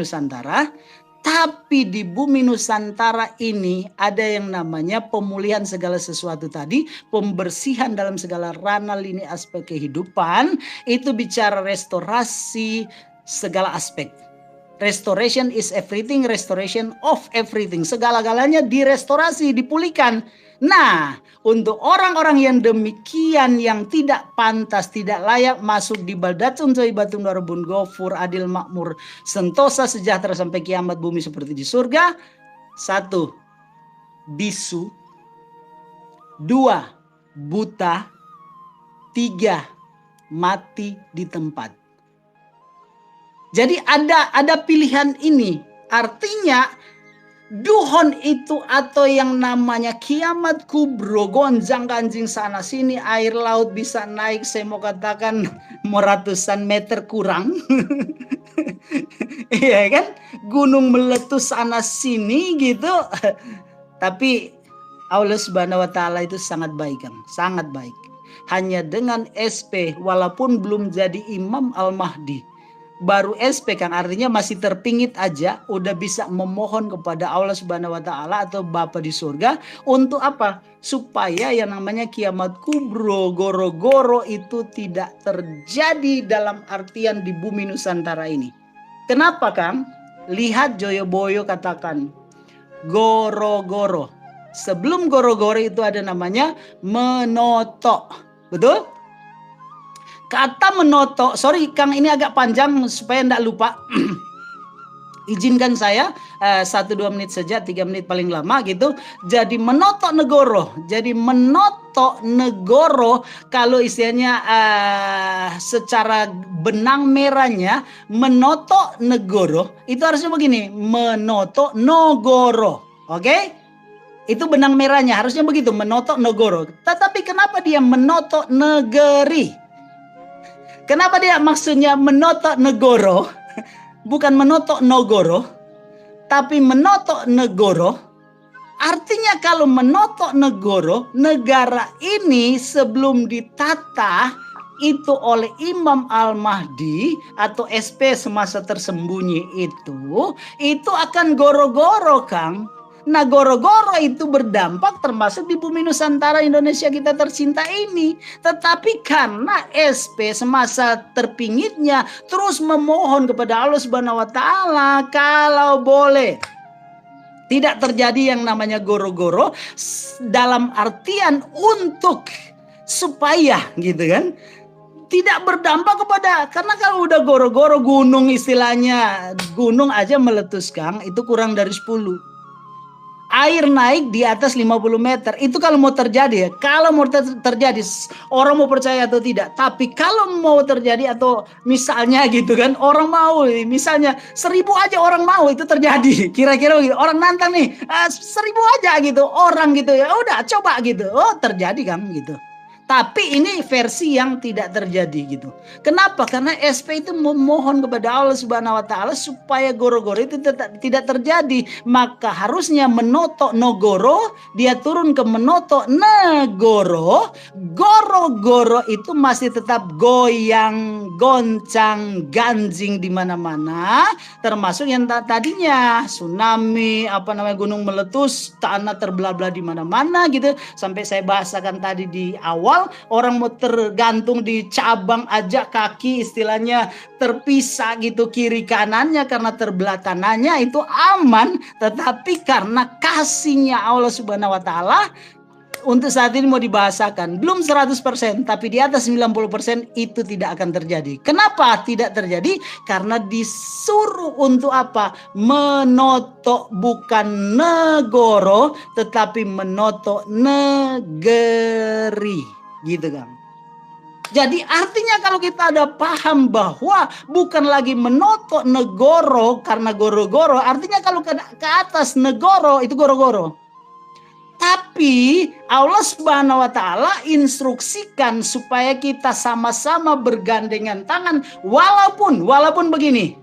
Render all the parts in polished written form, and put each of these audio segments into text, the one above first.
Nusantara. Tapi di bumi Nusantara ini ada yang namanya pemulihan segala sesuatu tadi, pembersihan dalam segala ranah lini aspek kehidupan, itu bicara restorasi segala aspek. Restoration is everything, restoration of everything. Segala-galanya direstorasi, dipulihkan. Nah, untuk orang-orang yang demikian, yang tidak pantas, tidak layak masuk di baldatun thayyibatun warabun ghafur, adil makmur, sentosa sejahtera sampai kiamat bumi seperti di surga. 1. Bisu. 2. Buta. 3. Mati di tempat. Jadi ada pilihan ini. Artinya duhon itu atau yang namanya kiamat kubro, gonjang ganjing sana sini, air laut bisa naik, saya mau katakan ratusan meter kurang. Iya kan? Gunung meletus sana sini gitu. Tapi Allah Subhanahu wa taala itu sangat baik, Kang. Sangat baik. Hanya dengan SP walaupun belum jadi Imam Al-Mahdi, baru SP, Kang, artinya masih terpingit aja udah bisa memohon kepada Allah Subhanahu wa taala atau Bapa di surga untuk apa? Supaya yang namanya kiamat kubro, goro-goro itu tidak terjadi dalam artian di bumi Nusantara ini. Kenapa, Kang? Lihat Joyoboyo katakan goro-goro. Sebelum goro-goro itu ada namanya menoto. Betul? Kata menoto, sorry Kang, ini agak panjang supaya enggak lupa. Izinkan saya 1-2 menit saja, 3 menit paling lama gitu. Jadi menoto negoro. Jadi menoto negoro, kalau istilahnya secara benang merahnya menoto negoro itu harusnya begini, menoto nogoro. Oke? Itu benang merahnya harusnya begitu, menoto negoro. Tetapi kenapa dia menoto negeri? Kenapa dia maksudnya menoto negoro? Bukan menoto nogoro, tapi menoto negoro. Artinya kalau menoto negoro, negara ini sebelum ditata itu oleh Imam Al-Mahdi atau SP semasa tersembunyi itu akan goro-goro, Kang. Nah, goro-goro itu berdampak termasuk di bumi Nusantara Indonesia kita tercinta ini. Tetapi karena SP semasa terpingitnya terus memohon kepada Allah Subhanahu wa taala, kalau boleh tidak terjadi yang namanya goro-goro, dalam artian untuk supaya gitu kan, tidak berdampak kepada, karena kalau udah goro-goro gunung, istilahnya gunung aja meletus, Kang, itu kurang dari 10. Air naik di atas 50 meter. Itu kalau mau terjadi ya. Kalau mau terjadi, orang mau percaya atau tidak. Tapi kalau mau terjadi atau misalnya gitu kan, orang mau, misalnya 1000 aja orang mau itu terjadi. Kira-kira gitu. Orang nantang nih, 1000 aja gitu. Orang gitu ya udah coba gitu. Oh terjadi kan gitu. Tapi ini versi yang tidak terjadi gitu. Kenapa? Karena SP itu memohon kepada Allah Subhanahu wa taala supaya goro-goro itu tidak terjadi. Maka harusnya menoto nogoro, dia turun ke menoto negoro. Goro-goro itu masih tetap goyang, goncang, ganjing di mana-mana, termasuk yang tadinya tsunami, gunung meletus, tanah terbelah-belah di mana-mana gitu. Sampai saya bahasakan tadi di awal, orang mau tergantung di cabang aja kaki istilahnya terpisah gitu kiri kanannya karena terbelah tanahnya itu aman. Tetapi karena kasihnya Allah Subhanahu wa taala untuk saat ini mau dibahasakan belum 100%, tapi di atas 90% itu tidak akan terjadi. Kenapa tidak terjadi? Karena disuruh untuk apa? Menoto bukan negoro, tetapi menoto negeri. Gitu, Kang. Jadi artinya kalau kita ada paham bahwa bukan lagi menoto negoro karena goro-goro, artinya kalau ke atas negoro itu goro-goro. Tapi Allah Subhanahu wa taala instruksikan supaya kita sama-sama bergandengan tangan walaupun begini.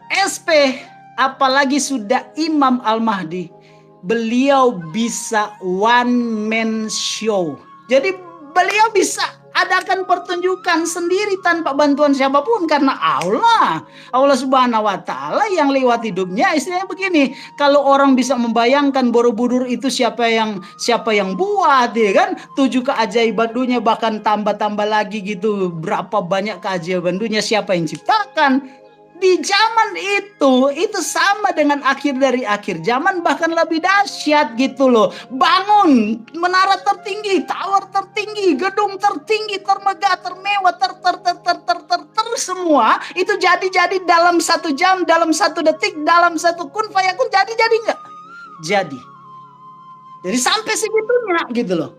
SP apalagi sudah Imam Al-Mahdi, beliau bisa one man show. Jadi beliau bisa adakan pertunjukan sendiri tanpa bantuan siapapun, karena Allah Subhanahu wa taala yang lewat hidupnya. Istilahnya begini, kalau orang bisa membayangkan Borobudur itu siapa yang buat, ya kan? 7 keajaiban dunia, bahkan tambah-tambah lagi gitu, berapa banyak keajaiban dunia, siapa yang ciptakan? Di zaman itu sama dengan akhir dari akhir zaman, bahkan lebih dahsyat gitu loh. Bangun menara tertinggi, tower tertinggi, gedung tertinggi, termegah, termewah, semua itu jadi dalam 1 jam, dalam 1 detik, dalam 1 kun fayakun, jadi nggak? Jadi sampai segitunya gitu loh.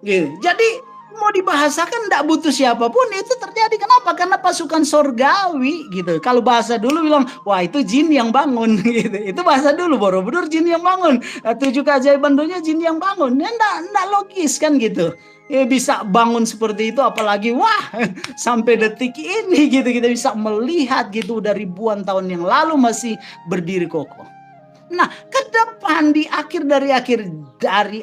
Gitu. Jadi mau dibahasakan tidak butuh siapapun, itu terjadi. Kenapa? Karena pasukan sorgawi gitu. Kalau bahasa dulu bilang, wah itu jin yang bangun gitu. Itu bahasa dulu, Borobudur jin yang bangun. 7 keajaiban dunia jin yang bangun. Ya enggak logis kan gitu. Ya bisa bangun seperti itu, apalagi wah sampai detik ini gitu kita bisa melihat gitu, udah ribuan tahun yang lalu masih berdiri kokoh. Nah, ke depan di akhir dari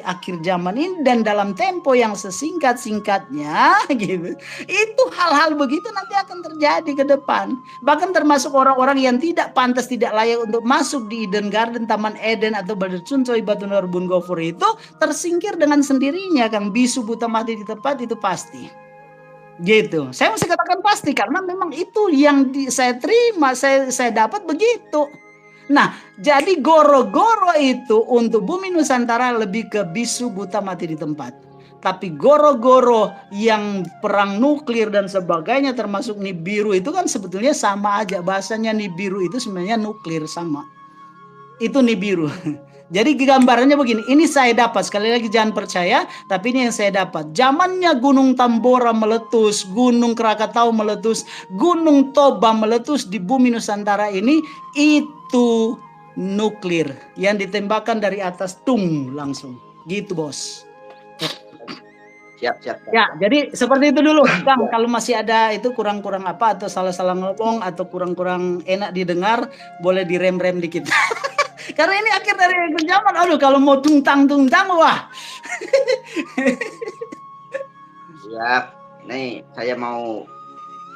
akhir zaman ini dan dalam tempo yang sesingkat-singkatnya gitu, itu hal-hal begitu nanti akan terjadi ke depan. Bahkan termasuk orang-orang yang tidak pantas, tidak layak untuk masuk di Eden Garden, Taman Eden atau Batu Coy, Batu Narbun Gofur itu tersingkir dengan sendirinya, Kang. Bisu buta mati di tempat itu pasti. Gitu. Saya masih katakan pasti karena memang itu yang saya terima, saya dapat begitu. Nah, jadi goro-goro itu untuk bumi Nusantara lebih ke bisu buta mati di tempat. Tapi goro-goro yang perang nuklir dan sebagainya, termasuk Nibiru itu kan sebetulnya sama aja. Bahasanya Nibiru itu sebenarnya nuklir, sama. Itu Nibiru. Jadi gambarannya begini, ini saya dapat, sekali lagi jangan percaya, tapi ini yang saya dapat. Zamannya Gunung Tambora meletus, Gunung Krakatau meletus, Gunung Toba meletus di bumi Nusantara ini, itu nuklir yang ditembakkan dari atas, tung, langsung. Gitu, Bos. Siap. Ya, jadi seperti itu dulu, Kang. Kalau masih ada itu kurang-kurang apa atau salah-salah ngomong atau kurang-kurang enak didengar, boleh direm-rem dikit. Karena ini akhir dari zaman. Aduh, kalau mau tungtang wah. Siap. Nih, saya mau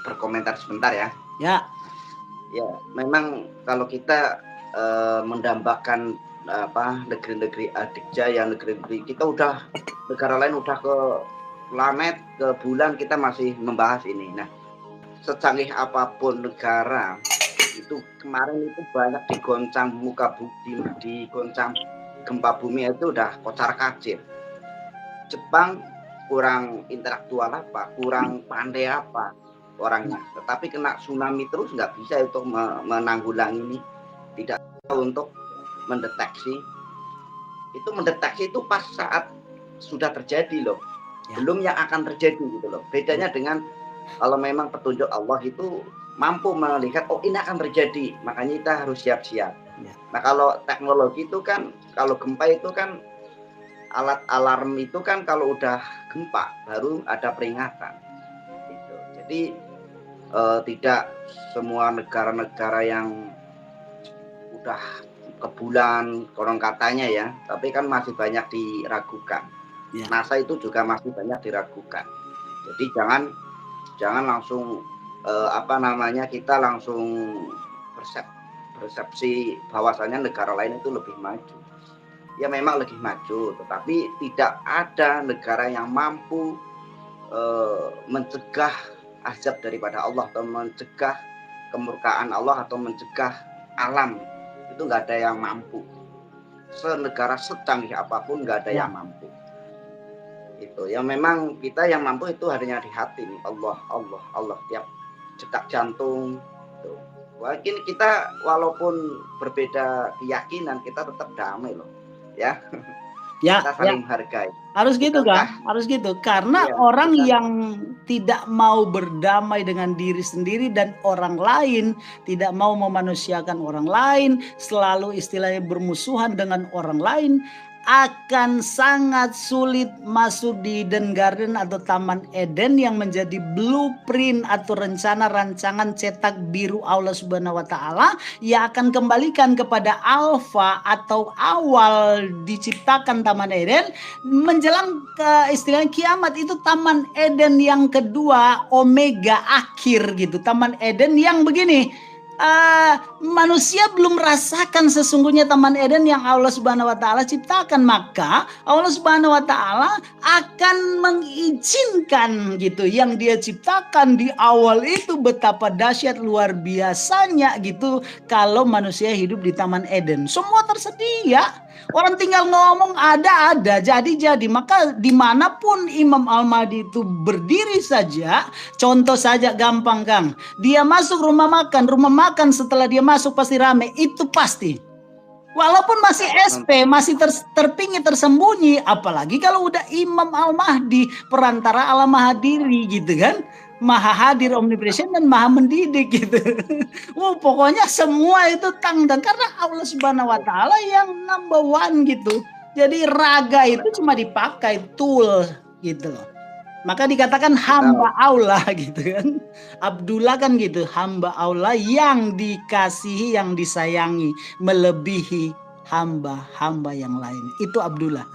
berkomentar sebentar ya. Ya. Ya, memang kalau kita mendambakan negeri-negeri adikjaya, negeri-negeri kita udah, negara lain udah ke planet, ke bulan, kita masih membahas ini. Nah, secanggih apapun negara itu kemarin itu banyak digoncang muka bumi, digoncang gempa bumi itu udah kocar kacir. Jepang kurang intelektual apa, kurang pandai apa orangnya, tetapi kena tsunami terus, nggak bisa untuk menanggulangi ini, tidak untuk mendeteksi. Itu mendeteksi itu pas saat sudah terjadi loh, belum yang akan terjadi gitu loh. Bedanya dengan kalau memang petunjuk Allah itu mampu melihat, oh ini akan terjadi, makanya kita harus siap-siap. Nah kalau teknologi itu kan, kalau gempa itu kan alat alarm itu kan kalau udah gempa baru ada peringatan gitu. Jadi tidak semua negara-negara yang udah ke bulan konon katanya ya, tapi kan masih banyak diragukan. NASA itu juga masih banyak diragukan. Jadi jangan langsung kita langsung persepsi bahwasanya negara lain itu lebih maju. Ya memang lebih maju, tetapi tidak ada negara yang mampu mencegah azab daripada Allah, atau mencegah kemurkaan Allah, atau mencegah alam. Itu nggak ada yang mampu. Senegara secanggih apapun nggak ada yang mampu. Itu yang memang kita yang mampu itu hanya di hati nih, Allah tiap detak jantung. Tuh. Mungkin kita walaupun berbeda keyakinan, kita tetap damai loh, ya. Kita saling menghargai. Harus gitu, Kang. Harus gitu. Karena orang yang tidak mau berdamai dengan diri sendiri dan orang lain, tidak mau memanusiakan orang lain, selalu istilahnya bermusuhan dengan orang lain, akan sangat sulit masuk di Eden Garden atau Taman Eden yang menjadi blueprint atau rencana rancangan cetak biru Allah Subhanahu wa taala yang akan kembalikan kepada alfa atau awal diciptakan Taman Eden menjelang ke istilahnya kiamat. Itu Taman Eden yang kedua, omega akhir gitu. Taman Eden yang begini, manusia belum merasakan sesungguhnya Taman Eden yang Allah Subhanahu wa taala ciptakan, maka Allah Subhanahu wa taala akan mengizinkan gitu yang dia ciptakan di awal itu. Betapa dahsyat luar biasanya gitu kalau manusia hidup di Taman Eden. Semua tersedia. Orang tinggal ngomong ada, jadi. Maka dimanapun Imam Al-Mahdi itu berdiri saja, contoh saja gampang Kang, dia masuk rumah makan setelah dia masuk pasti rame, itu pasti. Walaupun masih SP, masih terpinggir tersembunyi, apalagi kalau udah Imam Al-Mahdi, perantara alam maha diri gitu kan. Maha hadir, omnipresent, dan maha mendidik gitu. Pokoknya semua itu tangdang karena Allah Subhanahu wa taala yang number one gitu. Jadi raga itu cuma dipakai tool gitu loh. Maka dikatakan hamba Allah gitu kan. Abdullah kan gitu, hamba Allah yang dikasihi, yang disayangi, melebihi hamba-hamba yang lain. Itu Abdullah.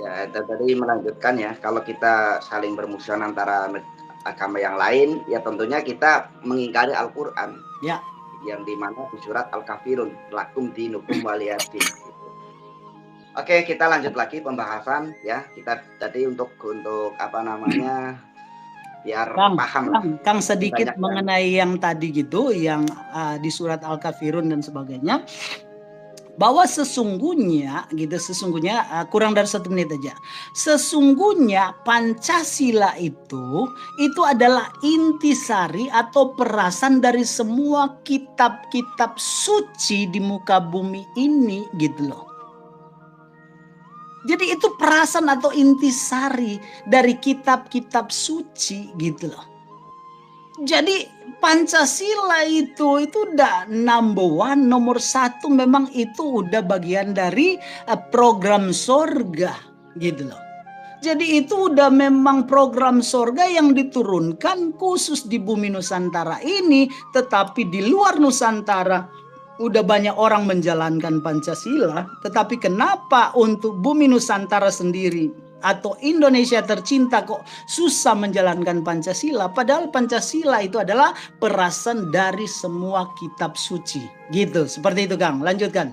Ya, tadi melanjutkan ya, kalau kita saling bermusuhan antara agama yang lain, ya tentunya kita mengingkari Al-Quran. Ya. Yang dimana di surat Al-Kafirun, lakum dinukum waliyadin. Oke, kita lanjut lagi pembahasan ya. Kita tadi untuk apa namanya, biar paham. Kang sedikit mengenai yang tadi gitu, yang di surat Al-Kafirun dan sebagainya. Bahwa sesungguhnya kurang dari 1 menit aja. Sesungguhnya Pancasila itu adalah intisari atau perasan dari semua kitab-kitab suci di muka bumi ini gitu loh. Jadi itu perasan atau intisari dari kitab-kitab suci gitu loh. Jadi Pancasila itu udah number one, nomor 1, memang itu udah bagian dari program sorga gitu loh. Jadi itu udah memang program sorga yang diturunkan khusus di bumi Nusantara ini. Tetapi di luar Nusantara udah banyak orang menjalankan Pancasila. Tetapi kenapa untuk bumi Nusantara sendiri atau Indonesia tercinta kok susah menjalankan Pancasila? Padahal Pancasila itu adalah perasan dari semua kitab suci. Gitu, seperti itu Kang. Lanjutkan.